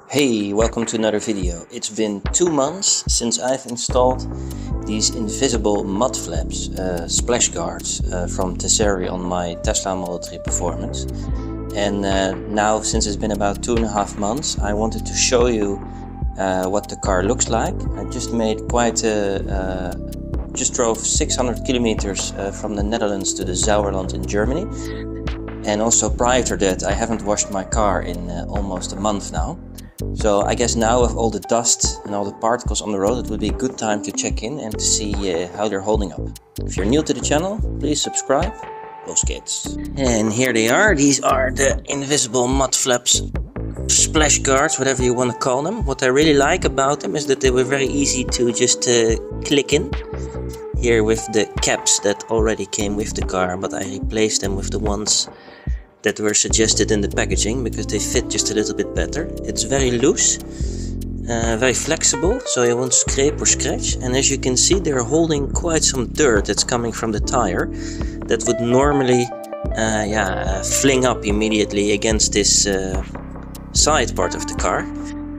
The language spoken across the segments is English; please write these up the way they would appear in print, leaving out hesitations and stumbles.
Hey, welcome to another video. It's been 2 months since I've installed these invisible mud flaps, splash guards from Tesery on my Tesla Model 3 Performance. And now, since it's been about 2.5 months, I wanted to show you what the car looks like. I just made just drove 600 kilometers from the Netherlands to the Sauerland in Germany. And also prior to that, I haven't washed my car in almost a month now. So I guess now with all the dust and all the particles on the road, it would be a good time to check in and to see how they're holding up. If you're new to the channel, please subscribe. Those kids. And here they are. These are the invisible mud flaps, splash guards, whatever you want to call them. What I really like about them is that they were very easy to just click in. Here with the caps that already came with the car, but I replaced them with the ones that were suggested in the packaging because they fit just a little bit better. It's very loose, very flexible, so you won't scrape or scratch. And as you can see, they're holding quite some dirt that's coming from the tire that would normally fling up immediately against this side part of the car.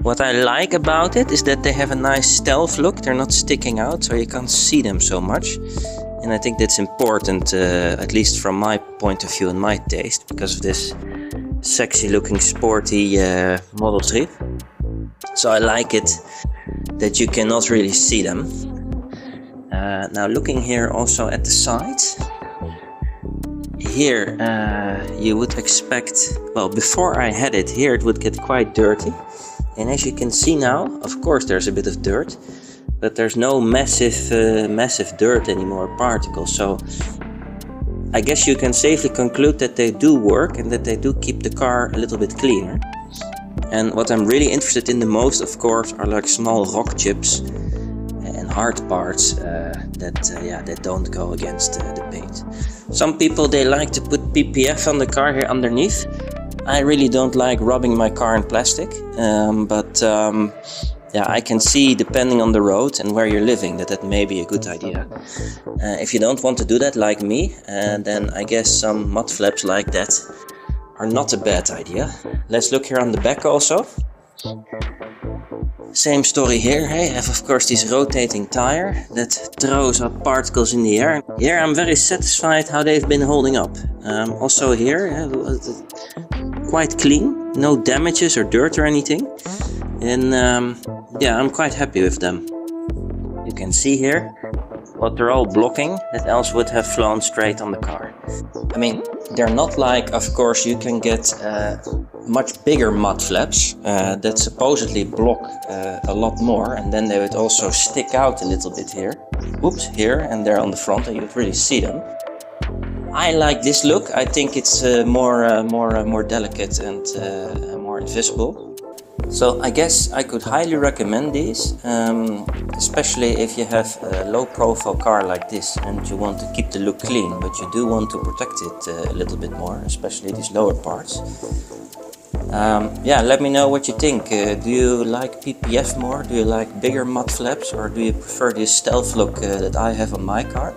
What I like about it is that they have a nice stealth look. They're not sticking out, so you can't see them so much. And I think that's important, at least from my point of view and my taste, because of this sexy looking sporty Model 3. So I like it that you cannot really see them. Now looking here also at the sides. Here you would expect, well, before I had it here, it would get quite dirty. And as you can see now, of course there's a bit of dirt, but there's no massive dirt anymore, particles. So I guess you can safely conclude that they do work and that they do keep the car a little bit cleaner. And what I'm really interested in the most, of course, are like small rock chips and hard parts that don't go against the paint. Some people, they like to put PPF on the car here underneath. I really don't like rubbing my car in plastic, I can see, depending on the road and where you're living, that may be a good idea. If you don't want to do that like me, then I guess some mud flaps like that are not a bad idea. Let's look here on the back also. Same story here. Hey, I have of course this rotating tire that throws up particles in the air. Here I'm very satisfied how they've been holding up. Also here, quite clean, no damages or dirt or anything. And I'm quite happy with them. You can see here what they're all blocking that else would have flown straight on the car. I mean, they're not like, of course, you can get much bigger mud flaps that supposedly block a lot more, and then they would also stick out a little bit here. Whoops, here, and they're on the front, and you would really see them. I like this look. I think it's more delicate and more invisible. So I guess I could highly recommend these, especially if you have a low profile car like this and you want to keep the look clean, but you do want to protect it a little bit more, especially these lower parts. Let me know what you think. Do you like PPF more? Do you like bigger mud flaps, or do you prefer this stealth look that I have on my car?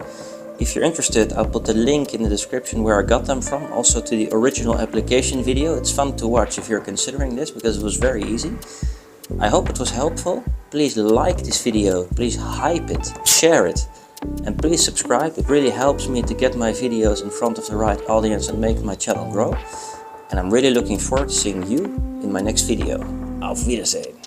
If you're interested, I'll put the link in the description where I got them from, also to the original application video. It's fun to watch if you're considering this, because it was very easy. I hope it was helpful. Please like this video, please hype it, share it, and please subscribe. It really helps me to get my videos in front of the right audience and make my channel grow. And I'm really looking forward to seeing you in my next video. Auf Wiedersehen.